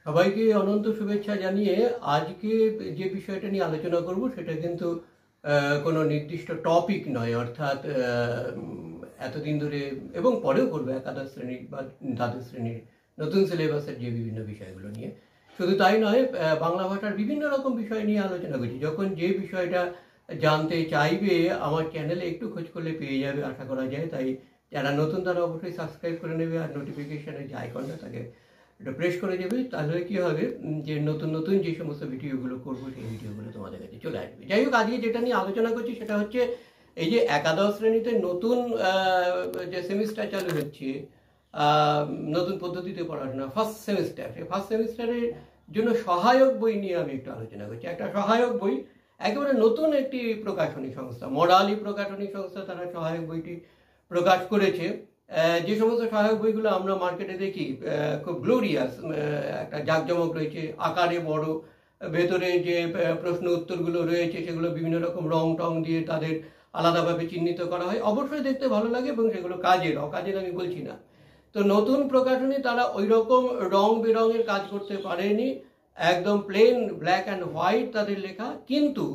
সবাইকে অনন্ত শুভেচ্ছা জানিয়ে আজকে যে বিষয়টা নিয়ে আলোচনা করব সেটা কিন্তু কোনো নির্দিষ্ট টপিক নয়, অর্থাৎ এতদিন ধরে এবং পরেও করবো একাদশ শ্রেণীর বা দ্বাদশ শ্রেণীর নতুন সিলেবাসের যে বিভিন্ন বিষয়গুলো নিয়ে। শুধু তাই নয়, বাংলা ভাষার বিভিন্ন রকম বিষয় নিয়ে আলোচনা করছি। যখন যে বিষয়টা জানতে চাইবে আমার চ্যানেলে একটু খোঁজ করলে পেয়ে যাবে আশা করা যায়। তাই যারা নতুন তারা অবশ্যই সাবস্ক্রাইব করে নেবে, আর নোটিফিকেশনের যে আইকনটা থাকে এটা প্রেস করে দেবে। তাহলে কি হবে যে নতুন নতুন যে সমস্ত ভিডিওগুলো করবো সেই ভিডিওগুলো তোমাদের কাছে চলে আসবে। যাই হোক, আজকে যেটা নিয়ে আলোচনা করছি সেটা হচ্ছে এই যে একাদশ শ্রেণীতে নতুন যে সেমিস্টার চালু হচ্ছে, নতুন পদ্ধতিতে পড়াশোনা ফার্স্ট সেমিস্টার, সেই ফার্স্ট সেমিস্টারের জন্য সহায়ক বই নিয়ে আমি একটু আলোচনা করছি। একটা সহায়ক বই, একেবারে নতুন একটি প্রকাশনী সংস্থা, মডালি প্রকাশনী সংস্থা, তারা সহায়ক বইটি প্রকাশ করেছে। যে সমস্ত সহায়ক বইগুলো আমরা মার্কেটে দেখি খুব গ্লোরিয়াস, একটা জাঁকজমক রয়েছে, আকারে বড়, ভেতরে যে প্রশ্ন উত্তরগুলো রয়েছে সেগুলো বিভিন্ন রকম রং টং দিয়ে তাদের আলাদাভাবে চিহ্নিত করা হয়, অবশ্যই দেখতে ভালো লাগে এবং সেগুলো কাজের, অকাজের আমি বলছি না। তো নতুন প্রকাশনী তারা ওই রকম রং বেরঙের কাজ করতে পারেনি, একদম প্লেন ব্ল্যাক অ্যান্ড হোয়াইট তাদের লেখা। কিন্তু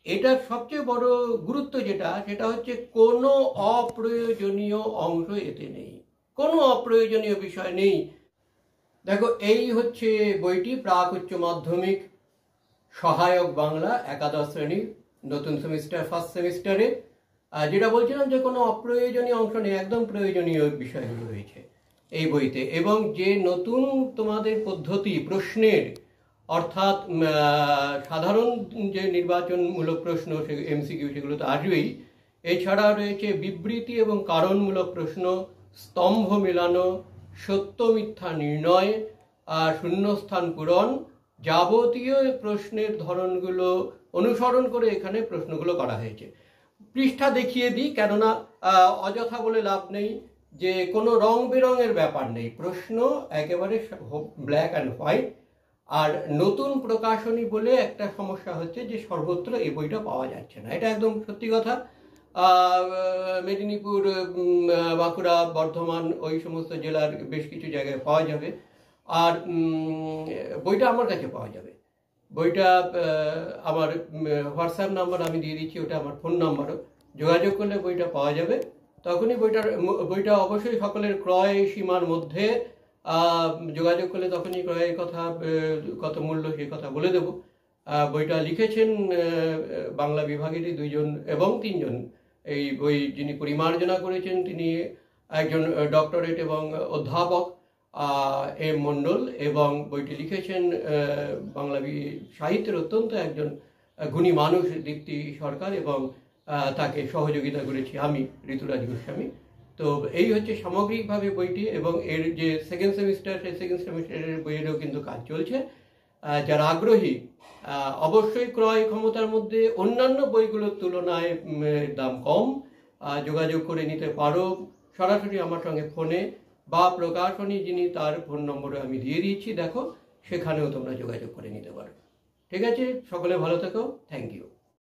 এটার সবচেয়ে বড় গুরুত্ব যেটা, সেটা হচ্ছে কোনো অপ্রয়োজনীয় অংশ এতে নেই, কোনো অপ্রয়োজনীয় বিষয় নেই। দেখো, এই হচ্ছে বইটি, প্রাক উচ্চ মাধ্যমিক সহায়ক বাংলা একাদশ শ্রেণী নতুন সেমিস্টার ফার্স্ট সেমিস্টারে। যেটা বলছিলাম যে কোনো অপ্রয়োজনীয় অংশ নেই, একদম প্রয়োজনীয় বিষয়গুলো রয়েছে এই বইতে। এবং যে নতুন তোমাদের পদ্ধতি প্রশ্নের, অর্থাৎ সাধারণ যে নির্বাচনমূলক প্রশ্ন, সে এমসিকিউ, সেগুলো তো আসবেই। এছাড়া রয়েছে বিবৃতি এবং কারণমূলক প্রশ্ন, স্তম্ভ মেলানো, সত্য মিথ্যা নির্ণয়, শূন্যস্থান পূরণ, যাবতীয় প্রশ্নের ধরনগুলো অনুসরণ করে এখানে প্রশ্নগুলো করা হয়েছে। পৃষ্ঠা দেখিয়ে দিই, কেননা অযথা বলে লাভ নেই, যে কোনো রং বেরঙের ব্যাপার নেই, প্রশ্ন একেবারে ব্ল্যাক অ্যান্ড হোয়াইট। আর নতুন প্রকাশনী বলে একটা সমস্যা হচ্ছে যে সর্বত্র এই বইটা পাওয়া যাচ্ছে না, এটা একদম সত্যি কথা। মেদিনীপুর, বাঁকুড়া, বর্ধমান, ওই সমস্ত জেলার বেশ কিছু জায়গায় পাওয়া যাবে। আর বইটা আমার কাছে পাওয়া যাবে। বইটা আমার হোয়াটসঅ্যাপ নাম্বার আমি দিয়ে দিচ্ছি, ওটা আমার ফোন নাম্বারও, যোগাযোগ করলে বইটা পাওয়া যাবে। তখনই বইটা অবশ্যই সকলের ক্রয় সীমার মধ্যে, যোগাযোগ করলে তখনই ক্রয়ের কথা, কত মূল্য সেই কথা বলে দেব। বইটা লিখেছেন বাংলা বিভাগেরই 2জন এবং 3জন। এই বই যিনি পরিমার্জনা করেছেন তিনি একজন ডক্টরেট এবং অধ্যাপক এম মণ্ডল, এবং বইটি লিখেছেন বাংলা সাহিত্যের অত্যন্ত একজন গুণী মানুষ দীপ্তি সরকার, এবং তাকে সহযোগিতা করেছি আমি, ঋতুরাজ গোস্বামী। তো এই হচ্ছে সামগ্রিকভাবে বইটি, এবং এর যে সেকেন্ড সেমিস্টার, সেই সেকেন্ড সেমিস্টারের বইয়েরও কিন্তু কাজ চলছে। যারা আগ্রহী, অবশ্যই ক্রয় ক্ষমতার মধ্যে অন্যান্য বইগুলোর তুলনায় দাম কম, যোগাযোগ করে নিতে পারো সরাসরি আমার সঙ্গে ফোনে, বা প্রকাশনী যিনি তার ফোন নম্বরে আমি দিয়ে দিচ্ছি, দেখো সেখানেও তোমরা যোগাযোগ করে নিতে পারো। ঠিক আছে, সকলে ভালো থেকো, থ্যাংক ইউ।